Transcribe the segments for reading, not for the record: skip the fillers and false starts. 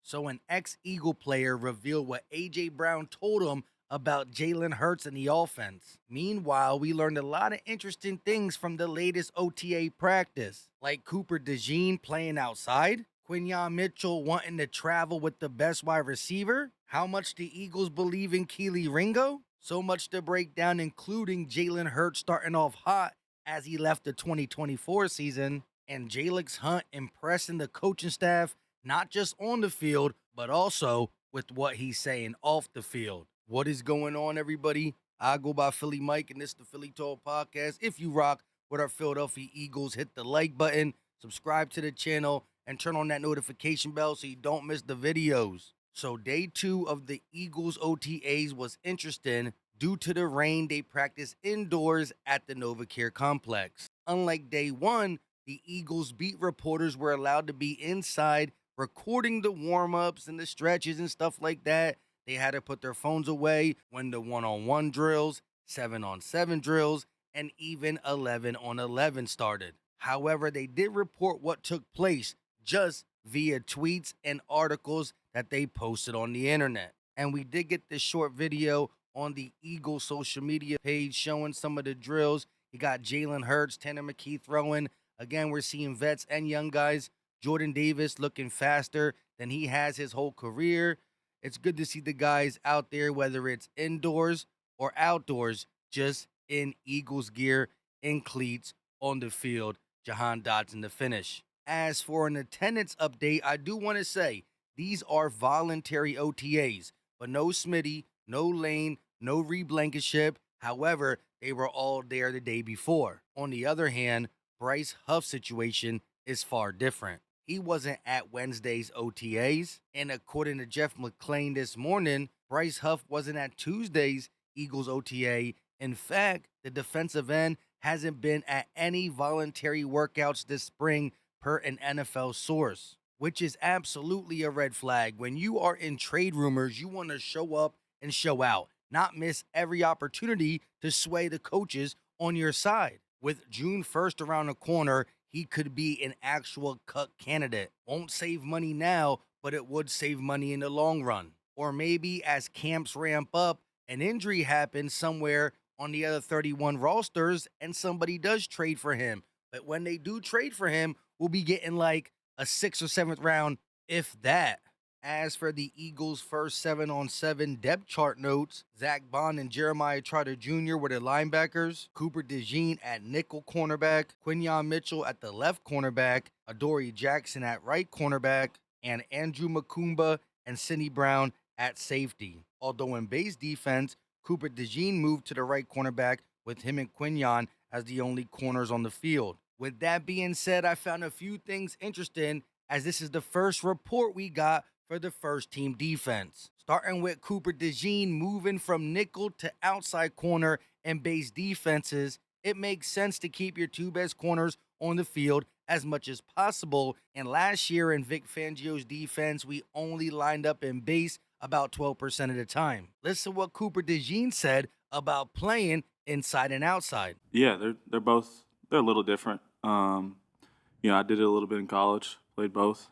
So an ex-Eagle player revealed what A.J. Brown told him about Jalen Hurts and the offense. Meanwhile, we learned a lot of interesting things from the latest OTA practice, like Cooper DeJean playing outside, Quinyon Mitchell wanting to travel with the best wide receiver, how much the Eagles believe in Kelee Ringo, so much to break down, including Jalen Hurts starting off hot as he left the 2024 season, and Jaylx impressing the coaching staff not just on the field, but also with what he's saying off the field. What is going on, everybody? I go by Philly Mike, and this is the Philly Talk Podcast. If you rock with our Philadelphia Eagles, hit the like button, subscribe to the channel, and turn on that notification bell so you don't miss the videos. So day 2 of the Eagles OTAs was interesting due to the rain. They practiced indoors at the NovaCare complex. Unlike day 1, the Eagles beat reporters were allowed to be inside recording the warm-ups and the stretches and stuff like that. They had to put their phones away when the 1-on-1 drills, 7-on-7 drills, and even 11-on-11 started. However, they did report what took place just via tweets and articles that they posted on the internet. And we did get this short video on the Eagles social media page showing some of the drills. You got Jalen Hurts, Tanner McKee throwing. Again, we're seeing vets and young guys. Jordan Davis looking faster than he has his whole career. It's good to see the guys out there, whether it's indoors or outdoors, just in Eagles gear, in cleats, on the field. Jahan Dotson to finish. As for an attendance update, I do want to say these are voluntary OTAs, but no Smitty, no Lane, no Reed Blankenship. However, they were all there the day before. On the other hand, Bryce Huff's situation is far different. He wasn't at Wednesday's OTAs, and according to Jeff McClain this morning, Bryce Huff wasn't at Tuesday's Eagles OTA. In fact, the defensive end hasn't been at any voluntary workouts this spring per an NFL source, which is absolutely a red flag. When you are in trade rumors, you want to show up and show out, not miss every opportunity to sway the coaches on your side. With June 1st around the corner, he could be an actual cut candidate. Won't save money now, but it would save money in the long run. Or maybe as camps ramp up, an injury happens somewhere on the other 31 rosters and somebody does trade for him. But when they do trade for him, we'll be getting like a 6th or 7th round, if that. As for the Eagles' first 7-on-7 depth chart notes, Zach Bond and Jeremiah Trotter Jr. were the linebackers, Cooper DeJean at nickel cornerback, Quinyon Mitchell at the left cornerback, Adoree Jackson at right cornerback, and Andrew Makumba and Sidney Brown at safety. Although in base defense, Cooper DeJean moved to the right cornerback with him and Quinyon as the only corners on the field. With that being said, I found a few things interesting as this is the first report we got for the first team defense. Starting with Cooper DeJean moving from nickel to outside corner and base defenses, it makes sense to keep your 2 best corners on the field as much as possible. And last year in Vic Fangio's defense, we only lined up in base about 12% of the time. Listen to what Cooper DeJean said about playing inside and outside. Yeah, they're a little different. I did it a little bit in college, played both.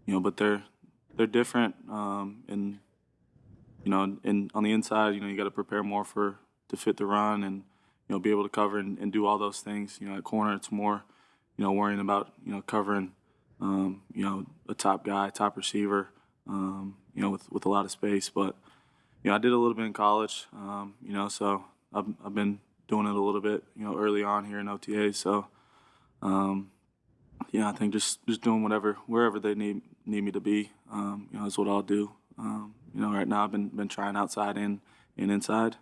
But they're different. And on the inside, you got to prepare more to fit the run and be able to cover and do all those things. At corner, it's more worrying about covering a top guy, top receiver, with a lot of space. But I did a little bit in college. So I've been doing it a little bit early on here in OTA. So I think just doing wherever they need me to be, is what I'll do. Right now I've been trying outside and inside,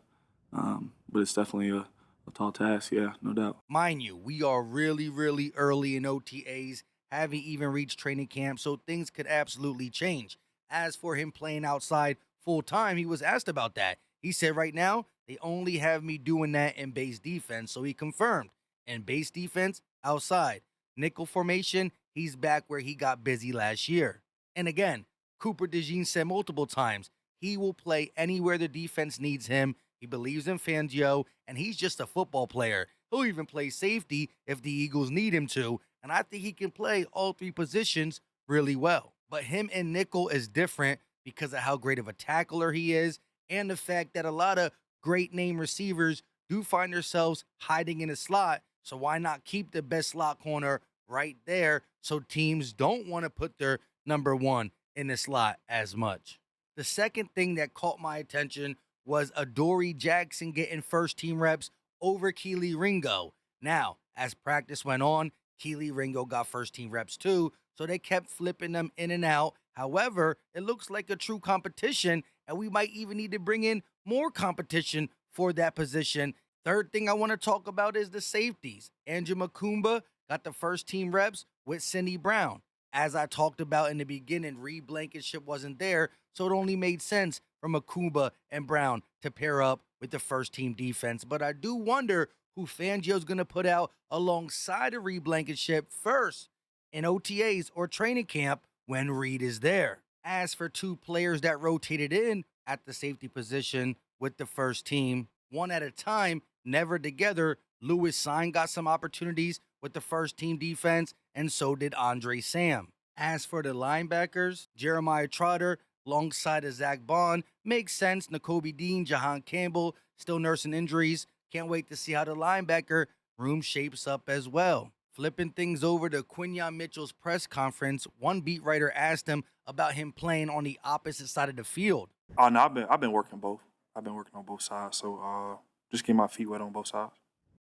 but it's definitely a tall task, yeah, no doubt. Mind you, we are really, really early in OTAs, haven't even reached training camp, so things could absolutely change. As for him playing outside full time, he was asked about that. He said right now, they only have me doing that in base defense, so he confirmed. In base defense, outside. Nickel formation, he's back where he got busy last year. And again, Cooper DeJean said multiple times, he will play anywhere the defense needs him. He believes in Fangio, and he's just a football player. He'll even play safety if the Eagles need him to, and I think he can play all 3 positions really well. But him in nickel is different because of how great of a tackler he is and the fact that a lot of great name receivers do find themselves hiding in a slot. So why not keep the best slot corner right there so teams don't want to put their number one in the slot as much? The second thing that caught my attention was Adoree Jackson getting first team reps over Kelee Ringo. Now, as practice went on, Kelee Ringo got first team reps too, so they kept flipping them in and out. However, it looks like a true competition, and we might even need to bring in more competition for that position. Third thing I want to talk about is the safeties. Andrew Makumba got the first team reps with Cindy Brown. As I talked about in the beginning, Reed Blankenship wasn't there, so it only made sense for Makumba and Brown to pair up with the first team defense. But I do wonder who Fangio's going to put out alongside of Reed Blankenship first in OTAs or training camp when Reed is there. As for two players that rotated in at the safety position with the first team, one at a time, never together, Lewis Sign got some opportunities with the first team defense, and so did Andre Sam. As for the linebackers, Jeremiah Trotter alongside of Zach Bond makes sense. Nakobe Dean, Jahan Campbell still nursing injuries. Can't wait to see how the linebacker room shapes up as well. Flipping things over to Quinyon Mitchell's press conference, one beat writer asked him about him playing on the opposite side of the field. Oh no, I've been working both. I've been working on both sides, so just get my feet wet on both sides.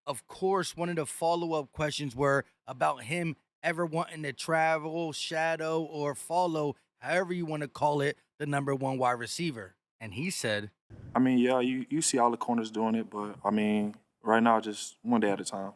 Of course, one of the follow-up questions were about him ever wanting to travel, shadow, or follow, however you want to call it, the number one wide receiver. And he said, I mean, yeah, you see all the corners doing it, but I mean, right now, just one day at a time.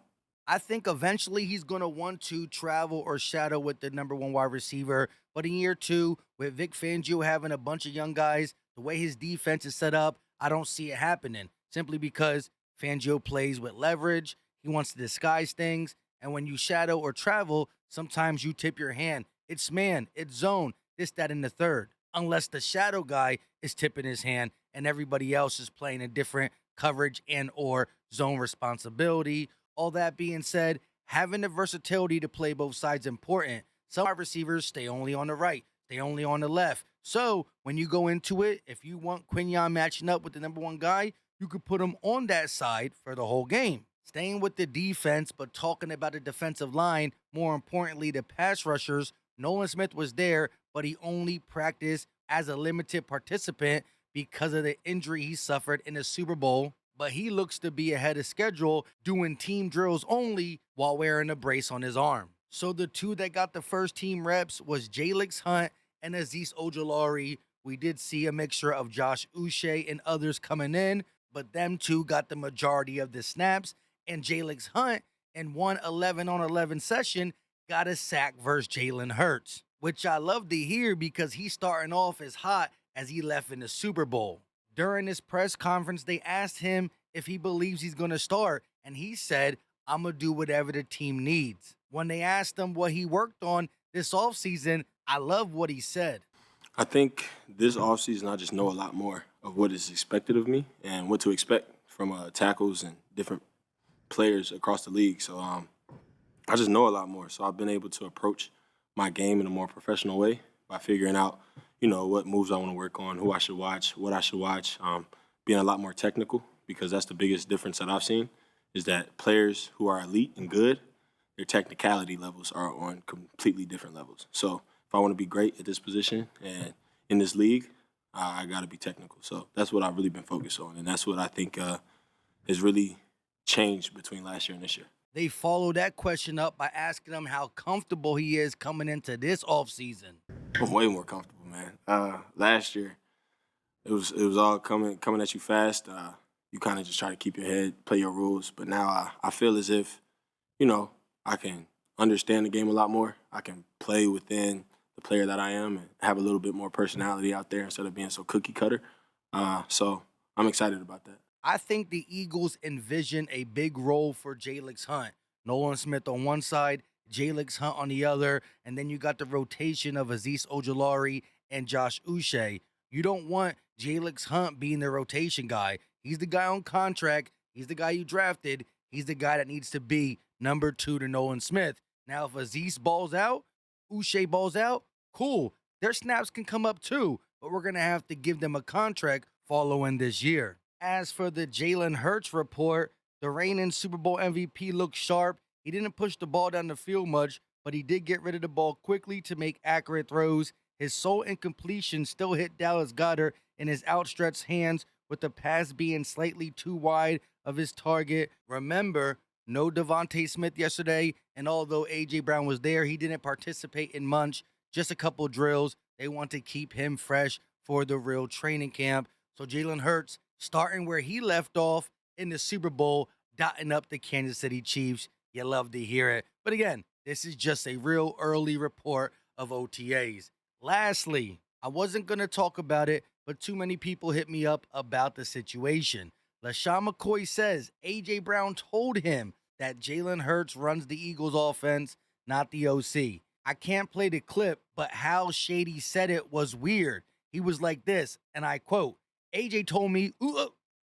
I think eventually he's going to want to travel or shadow with the number one wide receiver. But in year two, with Vic Fangio having a bunch of young guys, the way his defense is set up, I don't see it happening. Simply because Fangio plays with leverage. He wants to disguise things. And when you shadow or travel, sometimes you tip your hand. It's man, it's zone, this, that, and the third. Unless the shadow guy is tipping his hand and everybody else is playing a different coverage and or zone responsibility. All that being said, having the versatility to play both sides is important. Some wide receivers stay only on the right, stay only on the left. So when you go into it, if you want Quinyon matching up with the number one guy, you could put him on that side for the whole game. Staying with the defense, but talking about the defensive line, more importantly, the pass rushers, Nolan Smith was there, but he only practiced as a limited participant because of the injury he suffered in the Super Bowl. But he looks to be ahead of schedule, doing team drills only while wearing a brace on his arm. So the two that got the first team reps was Jaylx Hunt and Azeez Ojulari. We did see a mixture of Josh Uche and others coming in, but them two got the majority of the snaps. And Jaylx Hunt, in one 11-on-11 session, got a sack versus Jalen Hurts, which I love to hear because he's starting off as hot as he left in the Super Bowl. During this press conference, they asked him if he believes he's going to start, and he said, I'm going to do whatever the team needs. When they asked him what he worked on this offseason, I love what he said. I think this offseason I just know a lot more of what is expected of me and what to expect from tackles and different players across the league. So I just know a lot more. So I've been able to approach my game in a more professional way by figuring out, what moves I want to work on, who I should watch, what I should watch, being a lot more technical, because that's the biggest difference that I've seen is that players who are elite and good, their technicality levels are on completely different levels. So if I want to be great at this position and in this league, I got to be technical. So that's what I've really been focused on, and that's what I think has really changed between last year and this year. They followed that question up by asking him how comfortable he is coming into this offseason. I'm way more comfortable, man. Last year, it was all coming at you fast. You kind of just try to keep your head, play your rules. But now I feel as if, I can understand the game a lot more. I can play within the player that I am and have a little bit more personality out there instead of being so cookie cutter. So I'm excited about that. I think the Eagles envision a big role for Jaylx Hunt. Nolan Smith on one side, Jaylx Hunt on the other, and then you got the rotation of Azeez Ojulari and Josh Uche. You don't want Jaylx Hunt being the rotation guy. He's the guy on contract. He's the guy you drafted. He's the guy that needs to be number 2 to Nolan Smith. Now, if Azeez balls out, Uche balls out, cool. their snaps can come up too, but we're going to have to give them a contract following this year. As for the Jalen Hurts report, the reigning Super Bowl MVP looked sharp. He didn't push the ball down the field much, but he did get rid of the ball quickly to make accurate throws. His sole incompletion still hit Dallas Goedert in his outstretched hands, with the pass being slightly too wide of his target. Remember, no Devontae Smith yesterday, and although A.J. Brown was there, he didn't participate in much, just a couple drills. They want to keep him fresh for the real training camp. So Jalen Hurts starting where he left off in the Super Bowl, dotting up the Kansas City Chiefs. You love to hear it. But again, this is just a real early report of OTAs. Lastly, I wasn't going to talk about it, but too many people hit me up about the situation. LeSean McCoy says A.J. Brown told him that Jalen Hurts runs the Eagles offense, not the OC. I can't play the clip, but how Shady said it was weird. He was like this, and I quote, A.J. told me,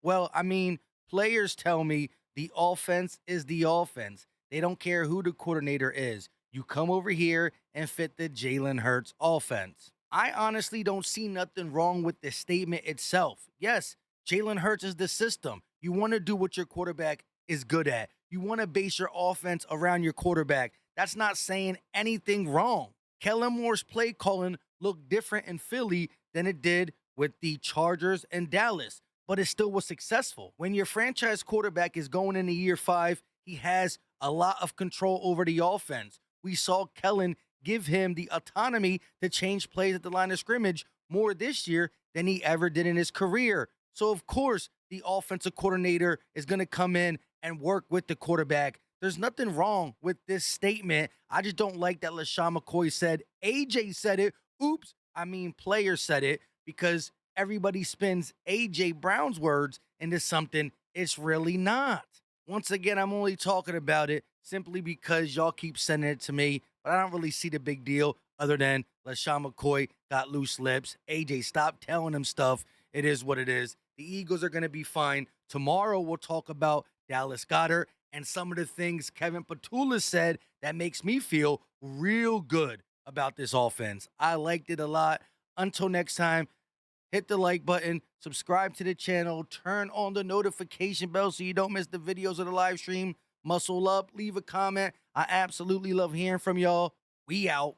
well, I mean, players tell me the offense is the offense. They don't care who the coordinator is. You come over here and fit the Jalen Hurts offense. I honestly don't see nothing wrong with the statement itself. Yes, Jalen Hurts is the system. You want to do what your quarterback is good at. You want to base your offense around your quarterback. That's not saying anything wrong. Kellen Moore's play calling looked different in Philly than it did with the Chargers and Dallas, but it still was successful. When your franchise quarterback is going into year 5, he has a lot of control over the offense. We saw Kellen give him the autonomy to change plays at the line of scrimmage more this year than he ever did in his career. So, of course, the offensive coordinator is going to come in and work with the quarterback. There's nothing wrong with this statement. I just don't like that LeSean McCoy said AJ said it. Oops, I mean player said it, because everybody spins A.J. Brown's words into something it's really not. Once again, I'm only talking about it simply because y'all keep sending it to me, but I don't really see the big deal other than LeSean McCoy got loose lips. A.J., stop telling him stuff. It is what it is. The Eagles are going to be fine. Tomorrow, we'll talk about Dallas Goedert and some of the things Kevin Petula said that makes me feel real good about this offense. I liked it a lot. Until next time, hit the like button, subscribe to the channel, turn on the notification bell so you don't miss the videos of the live stream. Muscle up, leave a comment. I absolutely love hearing from y'all. We out.